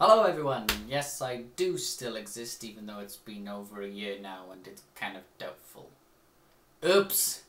Hello everyone, yes I do still exist even though it's been over a year now and it's kind of doubtful. Oops!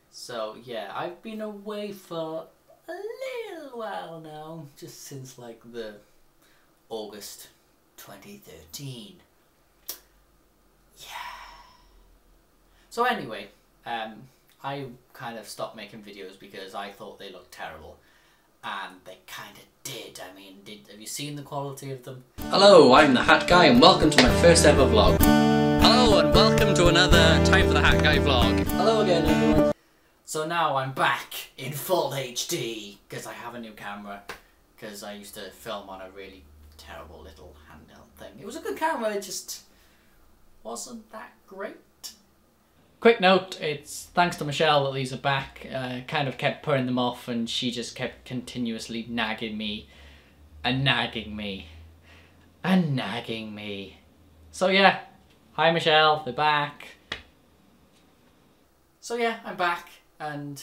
So yeah, I've been away for a little while now, just since like the August 2013. Yeah. So anyway, I kind of stopped making videos because I thought they looked terrible. And they kind of did. I mean, have you seen the quality of them? Hello, I'm the Hat Guy and welcome to my first ever vlog. Hello and welcome to another Time for the Hat Guy vlog. Hello again everyone. So now I'm back in full HD because I have a new camera, because I used to film on a really terrible little handheld thing. It was a good camera, it just wasn't that great. Quick note, it's thanks to Michelle that these are back. Kind of kept putting them off and she just kept continuously nagging me and nagging me and nagging me. So yeah, hi Michelle, they're back. So yeah, I'm back and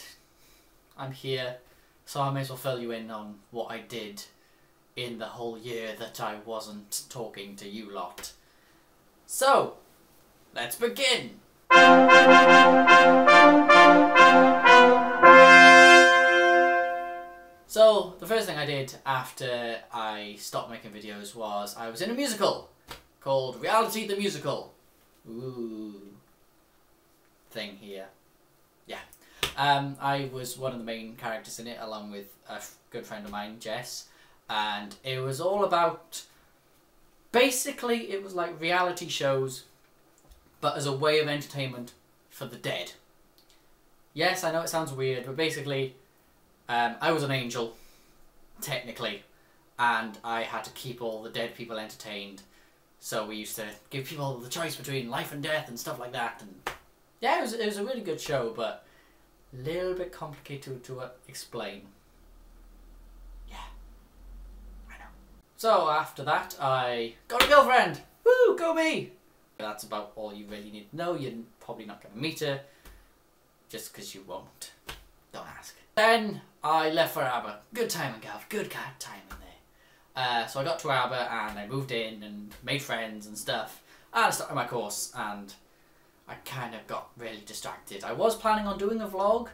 I'm here, so I may as well fill you in on what I did in the whole year that I wasn't talking to you lot. So, let's begin! So, the first thing I did after I stopped making videos was I was in a musical called Reality the Musical. Ooh. Thing here. Yeah. I was one of the main characters in it along with a good friend of mine, Jess. And it was all about... Basically, it was like reality shows, but as a way of entertainment for the dead. Yes, I know it sounds weird, but basically, I was an angel, technically, and I had to keep all the dead people entertained. So we used to give people the choice between life and death and stuff like that. And yeah, it was a really good show, but a little bit complicated to explain. Yeah, I know. So after that, I got a girlfriend. Woo, go me! That's about all you really need to know. You're probably not going to meet her, just because you won't. Don't ask. Then I left for ABBA. Good timing, Gav. Good timing there. So I got to ABBA and I moved in and made friends and stuff. And I started my course and I kind of got really distracted. I was planning on doing a vlog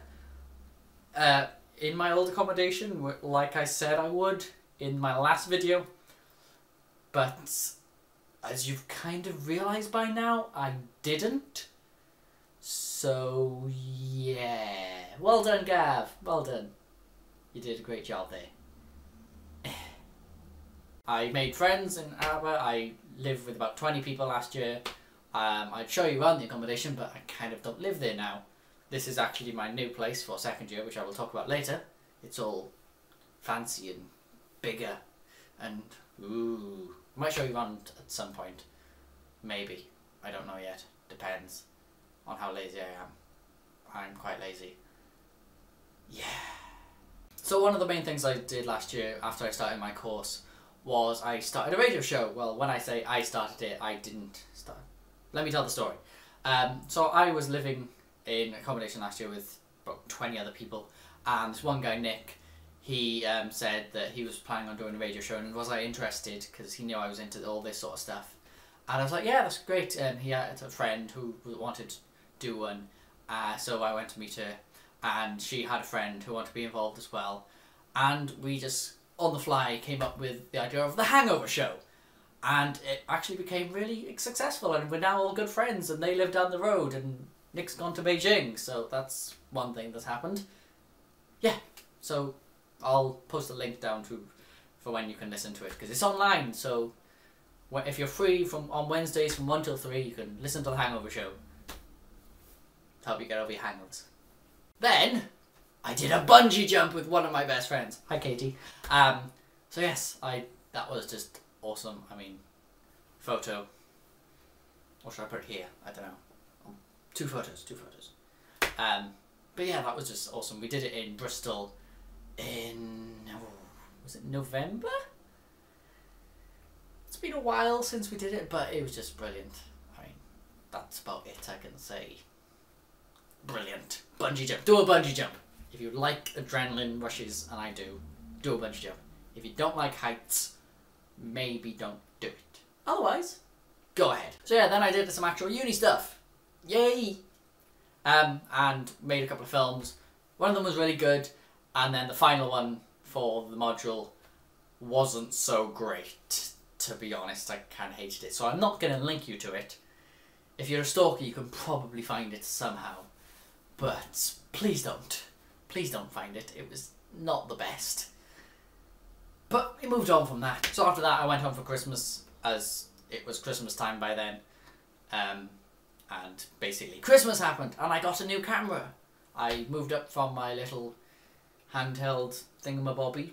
in my old accommodation, like I said I would in my last video. But as you've kind of realised by now, I didn't. So, yeah. Well done, Gav. Well done. You did a great job there. I made friends in ABBA. I lived with about 20 people last year. I'd show you around the accommodation, but I kind of don't live there now. This is actually my new place for second year, which I will talk about later. It's all fancy and bigger and ooh. I might show you around at some point. Maybe. I don't know yet. Depends on how lazy I am. I'm quite lazy. Yeah. So one of the main things I did last year after I started my course was I started a radio show. Well, when I say I started it, I didn't start. Let me tell the story. So I was living in accommodation last year with about 20 other people, and this one guy, Nick, he said that he was planning on doing a radio show and was I interested because he knew I was into all this sort of stuff. And I was like, yeah, that's great. He had a friend who wanted to do one, so I went to meet her and she had a friend who wanted to be involved as well. And we just, on the fly, came up with the idea of the Hangover Show. And it actually became really successful and we're now all good friends and they live down the road and Nick's gone to Beijing. So that's one thing that's happened. Yeah, so I'll post a link down for when you can listen to it because it's online. So if you're free on Wednesdays from 1 till 3, you can listen to the Hangover Show to help you get over your hangovers. Then I did a bungee jump with one of my best friends. Hi, Katie. So yes, that was just awesome. I mean, photo. Or should I put it here? I don't know. Two photos. But yeah, that was just awesome. We did it in Bristol in, was it November? It's been a while since we did it, but it was just brilliant. I mean, that's about it I can say. Brilliant. Bungee jump. Do a bungee jump. If you like adrenaline rushes, and I do a bungee jump. If you don't like heights, maybe don't do it. Otherwise, go ahead. So yeah, then I did some actual uni stuff. Yay! And made a couple of films. One of them was really good, and then the final one for the module wasn't so great, to be honest. I kind of hated it, so I'm not going to link you to it. If you're a stalker, you can probably find it somehow, but please don't. Please don't find it. It was not the best. But we moved on from that. So after that, I went home for Christmas, as it was Christmas time by then. And basically Christmas happened, and I got a new camera. I moved up from my little handheld thingamabobby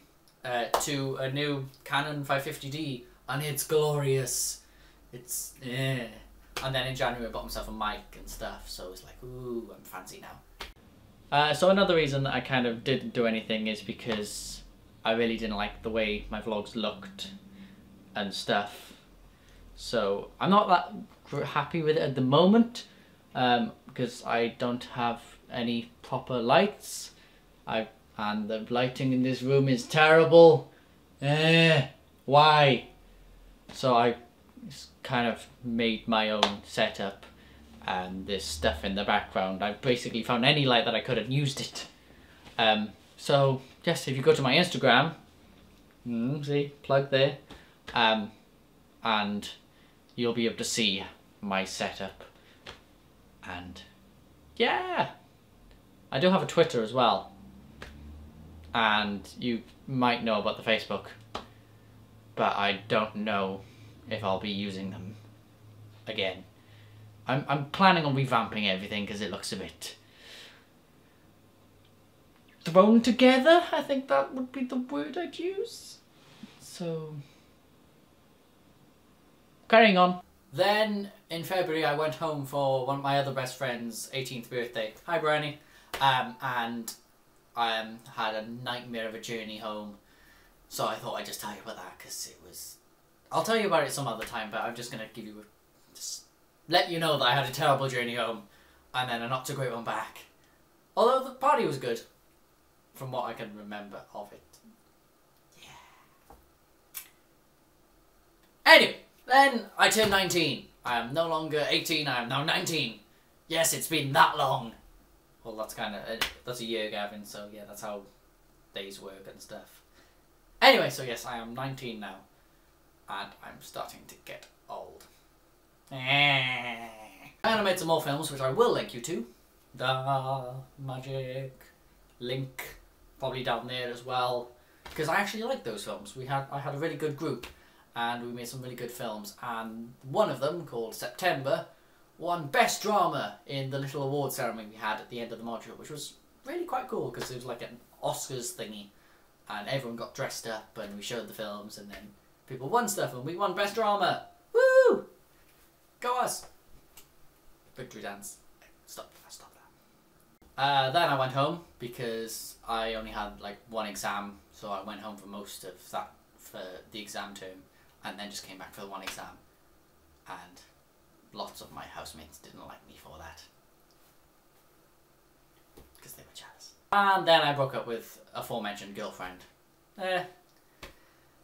to a new Canon 550D, and it's glorious. It's, yeah. And then in January I bought myself a mic and stuff, so it's like, ooh, I'm fancy now. So another reason that I kind of didn't do anything is because I really didn't like the way my vlogs looked and stuff. So I'm not that happy with it at the moment, because I don't have any proper lights. And the lighting in this room is terrible. Why? So I kind of made my own setup, and this stuff in the background. I basically found any light that I could and used it. So yes, if you go to my Instagram, see, plug there, and you'll be able to see my setup. And yeah, I do have a Twitter as well, and you might know about the Facebook, but I don't know if I'll be using them again. I'm planning on revamping everything because it looks a bit thrown together. I think that would be the word I'd use. So, carrying on. Then in February I went home for one of my other best friends' 18th birthday. Hi Bryony. And I had a nightmare of a journey home. So I thought I'd just tell you about that because it was... I'll tell you about it some other time, but I'm just going to give you just let you know that I had a terrible journey home and then a not so great one back. Although the party was good, from what I can remember of it. Yeah. Anyway, then I turned 19. I am no longer 18, I am now 19. Yes, it's been that long. Well, that's kind of... that's a year, Gavin, so yeah, that's how days work and stuff. Anyway, so yes, I am 19 now. And I'm starting to get old. And I made some more films, which I will link you to. The magic link, probably down there as well. Because I actually like those films. I had a really good group, and we made some really good films. And one of them, called September, won Best Drama in the little award ceremony we had at the end of the module, which was really quite cool because it was like an Oscars thingy, and everyone got dressed up, and we showed the films, and then people won stuff, and we won Best Drama. Woo! Go us! Victory dance. Stop that. Then I went home because I only had like one exam, so I went home for most of that for the exam term, and then just came back for the one exam. And lots of my housemates didn't like me for that because they were jealous. And then I broke up with aforementioned girlfriend.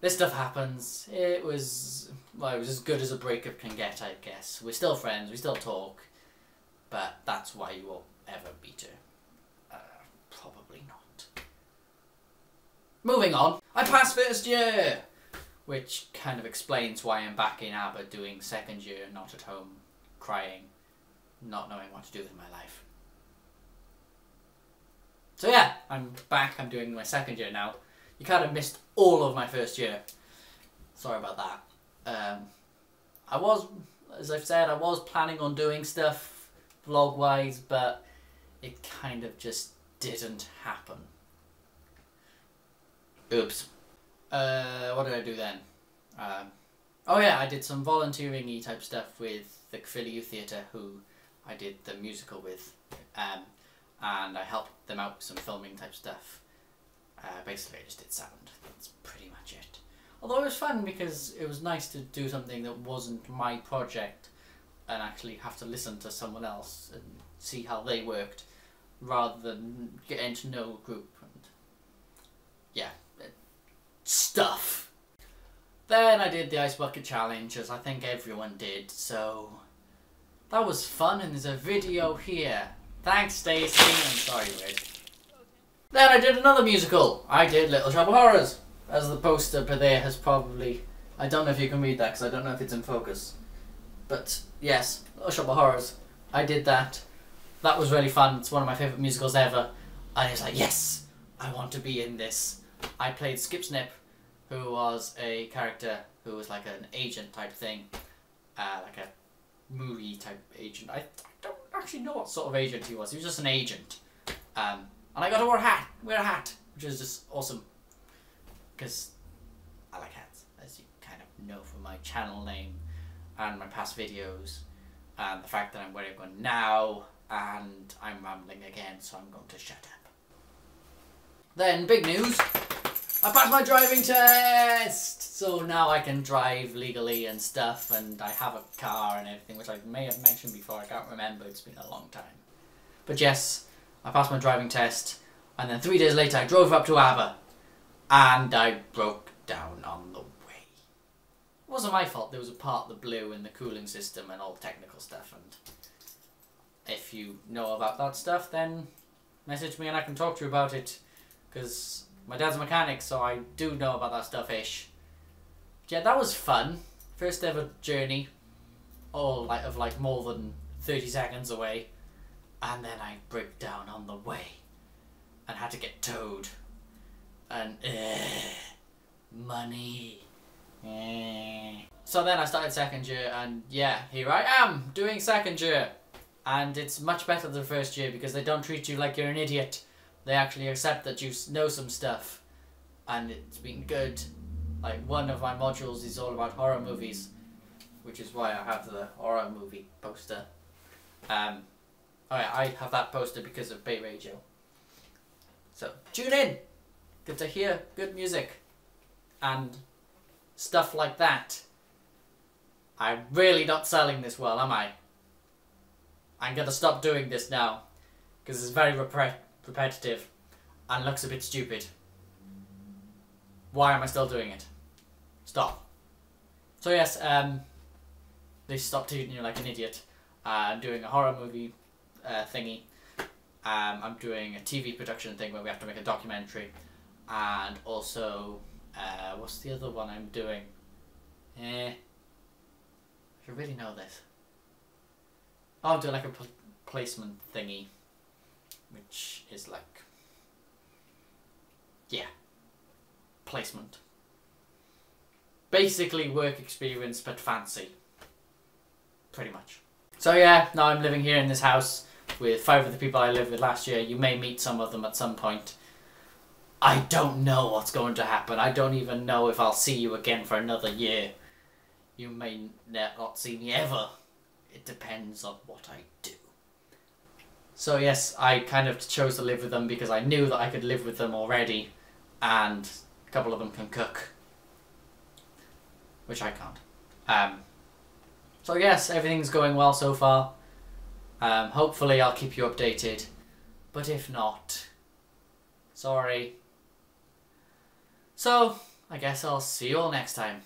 This stuff happens. It was as good as a breakup can get, I guess. We're still friends, we still talk, but that's why you won't ever beat her. Probably not. Moving on. I passed first year! Which kind of explains why I'm back in ABBA doing second year, not at home, crying, not knowing what to do with my life. So yeah, I'm back, I'm doing my second year now. You kind of missed all of my first year. Sorry about that. I was, as I've said, I was planning on doing stuff vlog-wise, but it kind of just didn't happen. Oops. What did I do then? Oh yeah, I did some volunteering-y type stuff with the Philly Youth Theatre, who I did the musical with, and I helped them out with some filming type stuff. Basically I just did sound. That's pretty much it. Although it was fun because it was nice to do something that wasn't my project and actually have to listen to someone else and see how they worked rather than getting to know a group and yeah, stuff. Then I did the ice bucket challenge, as I think everyone did, so that was fun, and there's a video here. Thanks, Stacey. I'm sorry, Red. Then I did another musical. I did Little Shop of Horrors, as the poster per there has probably... I don't know if you can read that, because I don't know if it's in focus. But, yes, Little Shop of Horrors. I did that. That was really fun. It's one of my favourite musicals ever. And I was like, yes, I want to be in this. I played Skip Snip, who was a character who was like an agent type thing. Like a movie type agent. I don't actually know what sort of agent he was. He was just an agent. And I got to wear a hat, which is just awesome. Because I like hats, as you kind of know from my channel name and my past videos. And the fact that I'm wearing one now, and I'm rambling again, so I'm going to shut up. Then, big news. I passed my driving test! So now I can drive legally and stuff, and I have a car and everything, which I may have mentioned before, I can't remember, it's been a long time. But yes, I passed my driving test, and then 3 days later I drove up to Aber, and I broke down on the way. It wasn't my fault, there was a part that blew in the cooling system and all technical stuff, and if you know about that stuff, then message me and I can talk to you about it, because my dad's a mechanic, so I do know about that stuff-ish. Yeah, that was fun. First ever journey, all of more than 30 seconds away, and then I broke down on the way, and had to get towed, and money. So then I started second year, and yeah, here I am, doing second year. And it's much better than first year, because they don't treat you like you're an idiot. They actually accept that you know some stuff. And it's been good. Like, one of my modules is all about horror movies, which is why I have the horror movie poster. Oh yeah, I have that poster because of Bay Radio. So, tune in! Good to hear good music. And stuff like that. I'm really not selling this well, am I? I'm gonna stop doing this now, because it's very repetitive and looks a bit stupid. Why am I still doing it? Stop. So yes, they stopped treating you like an idiot. I'm doing a horror movie thingy. I'm doing a TV production thing where we have to make a documentary, and also what's the other one I'm doing? I should really know this. Oh, I'm doing like a placement thingy, which is like, yeah, placement. Basically work experience, but fancy. Pretty much. So yeah, now I'm living here in this house with 5 of the people I lived with last year. You may meet some of them at some point. I don't know what's going to happen. I don't even know if I'll see you again for another year. You may not see me ever. It depends on what I do. So yes, I kind of chose to live with them because I knew that I could live with them already, and a couple of them can cook, which I can't. So yes, everything's going well so far. Hopefully I'll keep you updated, but if not, sorry. So, I guess I'll see you all next time.